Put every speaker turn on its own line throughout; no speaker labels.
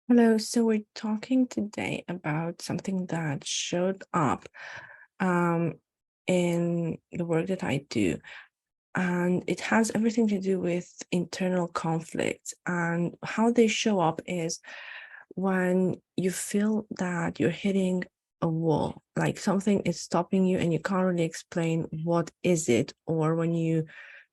Hello, so we're talking today about something that showed up um, in the work that I do. And it has everything to do with internal conflicts. And how they show up is when you feel that you're hitting a wall, like something is stopping you and you can't really explain what is it, or when you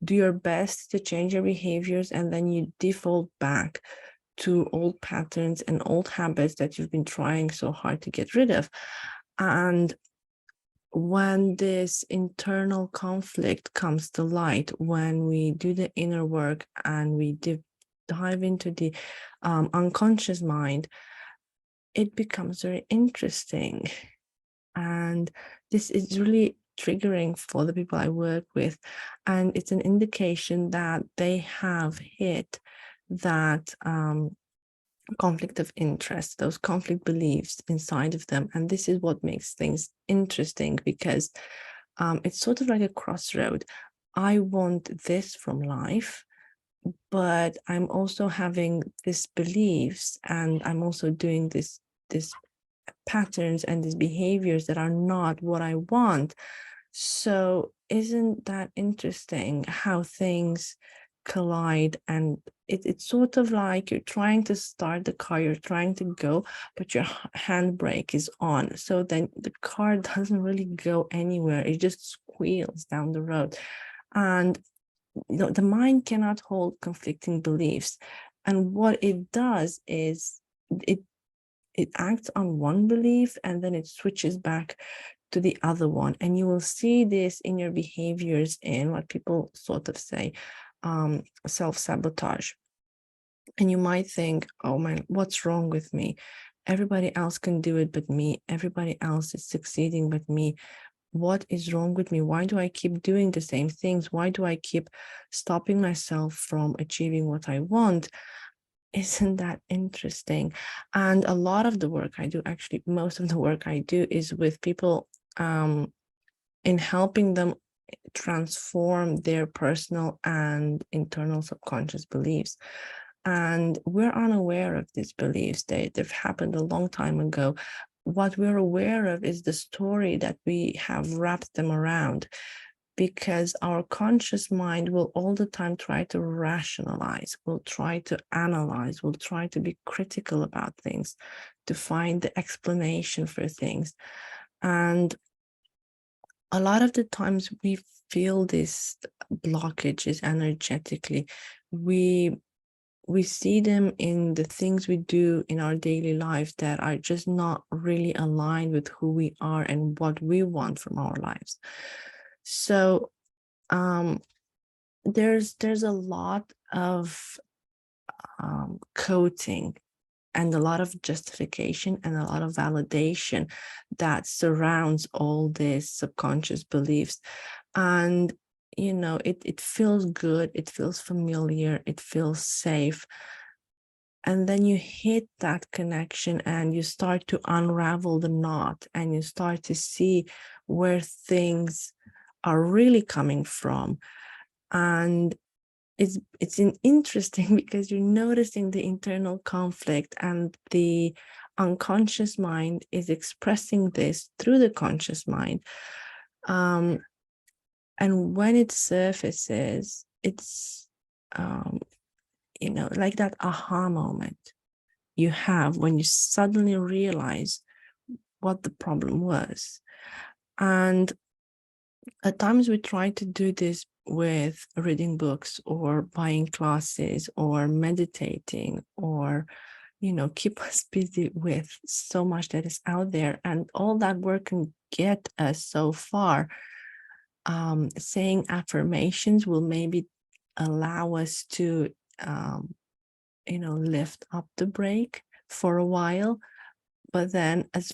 do your best to change your behaviors and then you default back to old patterns and old habits that you've been trying so hard to get rid of. And when this internal conflict comes to light, when we do the inner work and we dive into the unconscious mind, it becomes very interesting. And this is really triggering for the people I work with. And it's an indication that they have hit that conflict of interest, those conflict beliefs inside of them. And this is what makes things interesting because it's sort of like a crossroad. I want this from life, but I'm also having these beliefs and I'm also doing this patterns and these behaviors that are not what I want. So isn't that interesting how things collide? And it's sort of like you're trying to start the car, you're trying to go, but your handbrake is on. So then the car doesn't really go anywhere. It just squeals down the road. And the mind cannot hold conflicting beliefs. And what it does is it it acts on one belief and then it switches back to the other one. And you will see this in your behaviors in what people sort of say self-sabotage. And you might think, oh man, what's wrong with me? Everybody else can do it but me. Everybody else is succeeding but me. What is wrong with me? Why do I keep doing the same things? Why do I keep stopping myself from achieving what I want? Isn't that interesting? And a lot of the work I do, actually, most of the work I do is with people in helping them transform their personal and internal subconscious beliefs. And we're unaware of these beliefs. They've happened a long time ago. What we're aware of is the story that we have wrapped them around, because our conscious mind will all the time try to rationalize, will try to analyze, will try to be critical about things, to find the explanation for things. And a lot of the times we feel these blockages energetically. We see them in the things we do in our daily life that are just not really aligned with who we are and what we want from our lives. So there's a lot of coating and a lot of justification and a lot of validation that surrounds all these subconscious beliefs. And it feels good, it feels familiar, it feels safe. And then you hit that connection and you start to unravel the knot and you start to see where things are really coming from. And it's interesting because you're noticing the internal conflict and the unconscious mind is expressing this through the conscious mind. And when it surfaces, it's like that aha moment you have when you suddenly realize what the problem was. And at times we try to do this with reading books or buying classes or meditating or keep us busy with so much that is out there, and all that work can get us so far. Saying affirmations will maybe allow us to lift up the brake for a while, but then as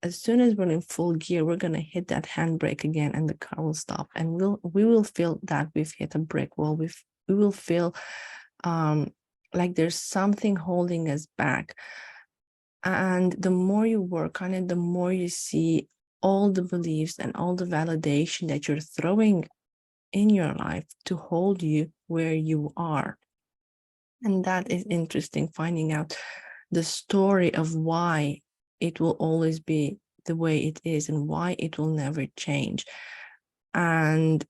soon as we're in full gear, we're going to hit that handbrake again and the car will stop, and we will feel that we've hit a brick wall. We will feel like there's something holding us back. And the more you work on it, the more you see all the beliefs and all the validation that you're throwing in your life to hold you where you are. And that is interesting, finding out the story of why it will always be the way it is and why it will never change, and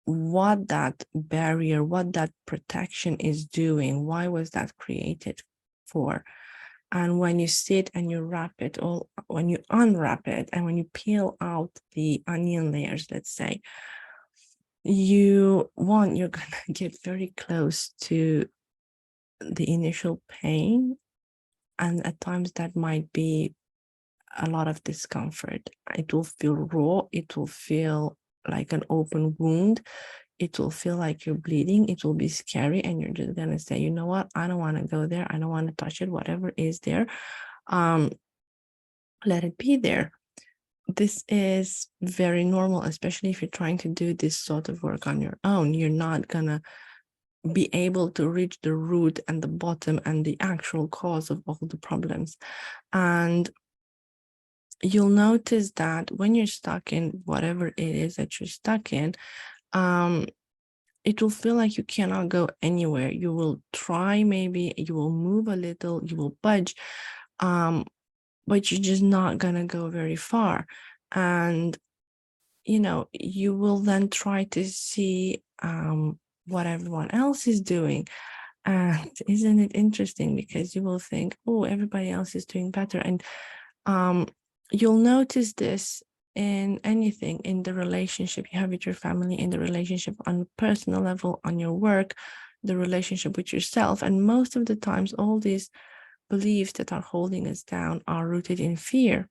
what that barrier, what that protection is doing, why was that created for. And when you sit and you wrap it all, when you unwrap it and when you peel out the onion layers, let's say, you're gonna get very close to the initial pain, and at times that might be a lot of discomfort. It will feel raw, it will feel like an open wound, it will feel like you're bleeding, it will be scary, and you're just gonna say, you know what, I don't want to go there, I don't want to touch it, whatever is there, let it be there. This is very normal, especially if you're trying to do this sort of work on your own. You're not gonna be able to reach the root and the bottom and the actual cause of all the problems. And you'll notice that when you're stuck in whatever it is that you're stuck in, it will feel like you cannot go anywhere. You will try, maybe you will move a little, you will budge, but you're just not gonna go very far. And you will then try to see what everyone else is doing. And isn't it interesting? Because you will think, oh, everybody else is doing better. And you'll notice this in anything, in the relationship you have with your family, in the relationship on a personal level, on your work, the relationship with yourself. And most of the times, all these beliefs that are holding us down are rooted in fear,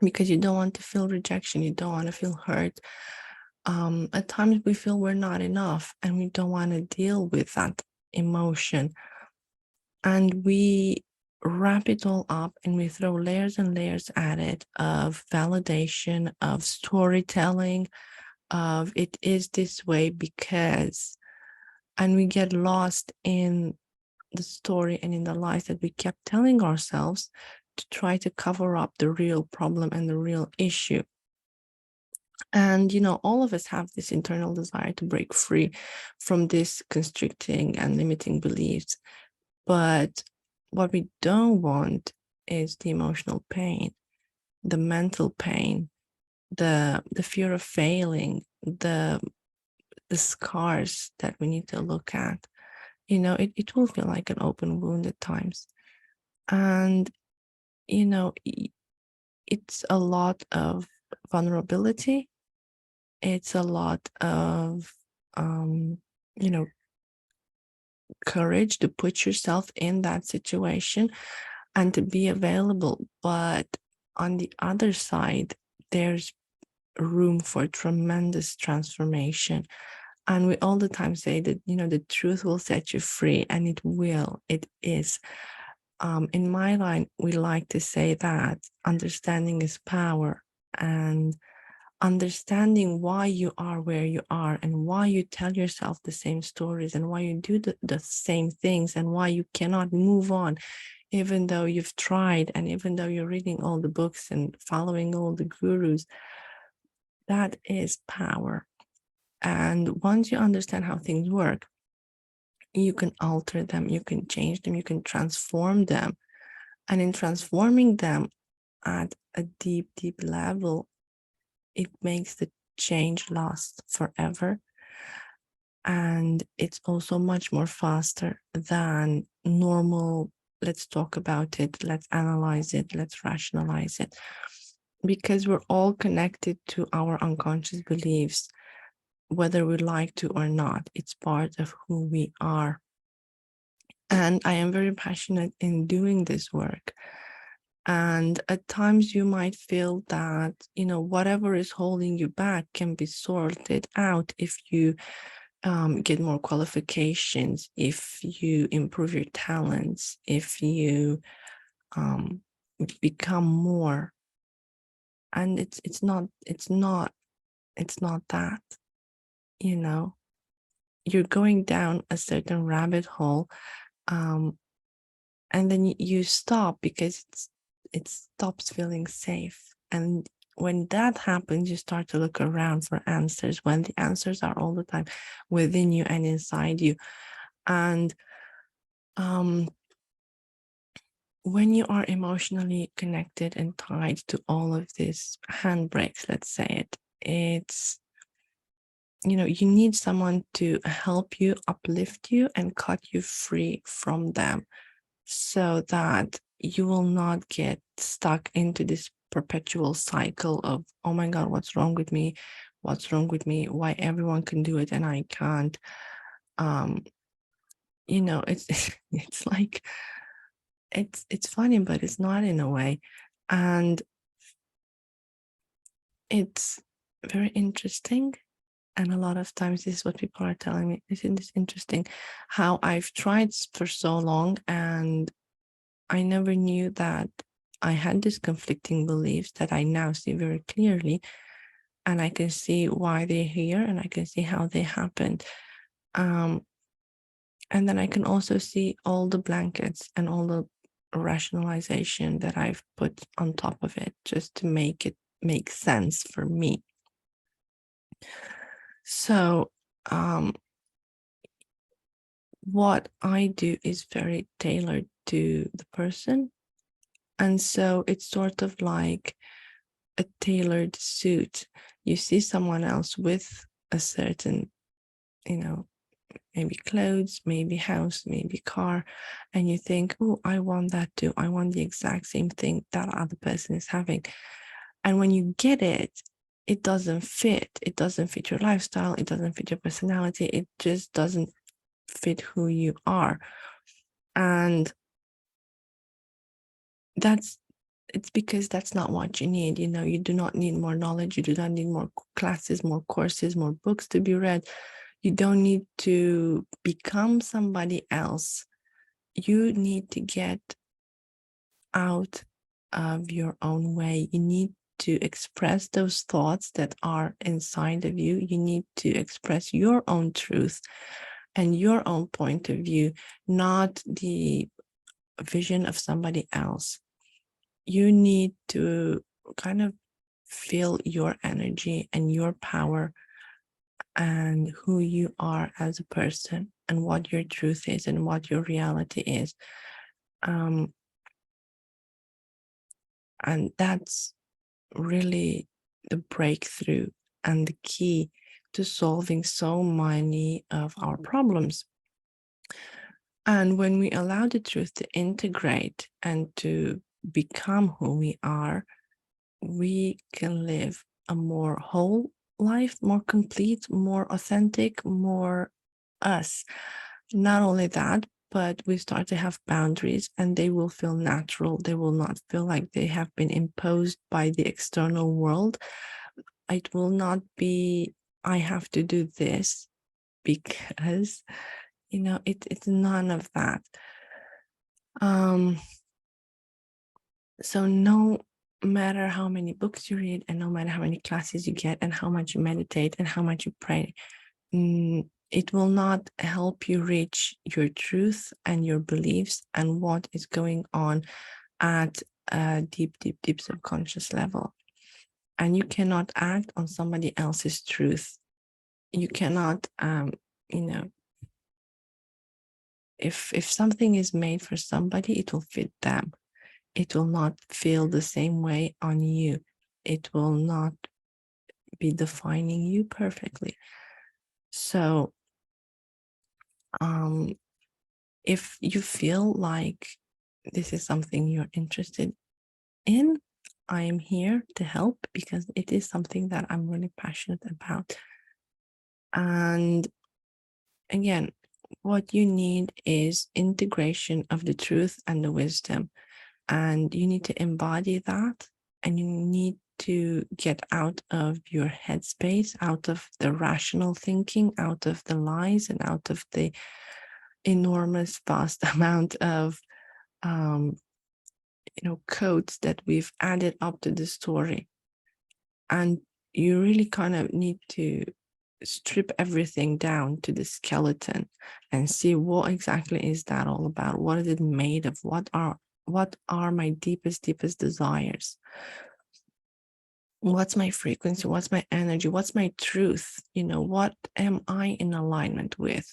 because you don't want to feel rejection, you don't want to feel hurt. At times we feel we're not enough and we don't want to deal with that emotion. And we wrap it all up and we throw layers and layers at it of validation, of storytelling, of it is this way because, and we get lost in the story and in the lies that we kept telling ourselves to try to cover up the real problem and the real issue. And, all of us have this internal desire to break free from this constricting and limiting beliefs. But what we don't want is the emotional pain, the mental pain, the fear of failing, the scars that we need to look at. It will feel like an open wound at times. And, it's a lot of vulnerability. It's a lot of, courage to put yourself in that situation and to be available. But on the other side, there's room for tremendous transformation. And we all the time say that, the truth will set you free, and it will, it is. In my line, we like to say that understanding is power, and understanding why you are where you are and why you tell yourself the same stories and why you do the same things and why you cannot move on, even though you've tried and even though you're reading all the books and following all the gurus. That is power. And once you understand how things work, you can alter them, you can change them, you can transform them. And in transforming them at a deep, deep level, it makes the change last forever. And it's also much more faster than normal, let's talk about it, let's analyze it, let's rationalize it. Because we're all connected to our unconscious beliefs, whether we like to or not. It's part of who we are. And I am very passionate in doing this work. And at times you might feel that, whatever is holding you back can be sorted out if you get more qualifications, if you improve your talents, if you become more. And it's not that, you're going down a certain rabbit hole, and then you stop because it stops feeling safe. And when that happens, you start to look around for answers, when the answers are all the time within you and inside you. And when you are emotionally connected and tied to all of these handbrakes, let's say it's, you need someone to help you, uplift you, and cut you free from them so that you will not get stuck into this perpetual cycle of, oh my God, what's wrong with me? What's wrong with me? Why everyone can do it and I can't? Um, it's it's like it's funny, but it's not in a way. And it's very interesting. And a lot of times this is what people are telling me. Isn't this interesting? How I've tried for so long and I never knew that I had these conflicting beliefs that I now see very clearly. And I can see why they're here and I can see how they happened. Um, and then I can also see all the blankets and all the rationalization that I've put on top of it just to make it make sense for me. So, what I do is very tailored to the person. And so it's sort of like a tailored suit. You see someone else with a certain, maybe clothes, maybe house, maybe car, and you think, oh, I want that too. I want the exact same thing that other person is having. And when you get it, it doesn't fit. It doesn't fit your lifestyle. It doesn't fit your personality. It just doesn't fit who you are. And it's because that's not what you need. You do not need more knowledge. You do not need more classes, more courses, more books to be read. You don't need to become somebody else. You need to get out of your own way. You need to express those thoughts that are inside of you. You need to express your own truth and your own point of view, not the vision of somebody else. You need to kind of feel your energy and your power and who you are as a person and what your truth is and what your reality is. And that's really the breakthrough and the key to solving so many of our problems. And when we allow the truth to integrate and to become who we are, we can live a more whole life, more complete, more authentic, more us. Not only that, but we start to have boundaries and they will feel natural. They will not feel like they have been imposed by the external world. It will not be, I have to do this because, it's none of that. So no matter how many books you read and no matter how many classes you get and how much you meditate and how much you pray, it will not help you reach your truth and your beliefs and what is going on at a deep, deep, deep subconscious level. And you cannot act on somebody else's truth. You cannot, if something is made for somebody, it will fit them. It will not feel the same way on you. It will not be defining you perfectly. So, if you feel like this is something you're interested in, I am here to help because it is something that I'm really passionate about. And again, what you need is integration of the truth and the wisdom. And you need to embody that. And you need to get out of your headspace, out of the rational thinking, out of the lies, and out of the enormous, vast amount of codes that we've added up to the story. And you really kind of need to strip everything down to the skeleton and see what exactly is that all about. What is it made of? What are my deepest desires? What's my frequency? What's my energy? What's my truth? What am I in alignment with?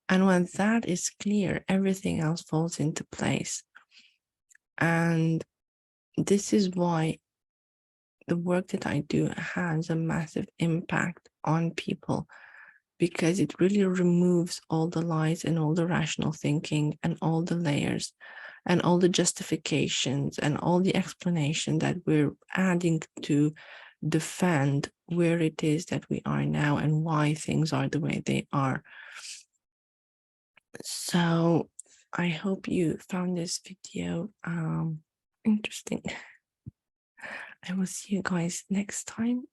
And when that is clear, everything else falls into place. And this is why the work that I do has a massive impact on people, because it really removes all the lies and all the rational thinking and all the layers and all the justifications and all the explanation that we're adding to defend where it is that we are now and why things are the way they are. So I hope you found this video interesting. I will see you guys next time.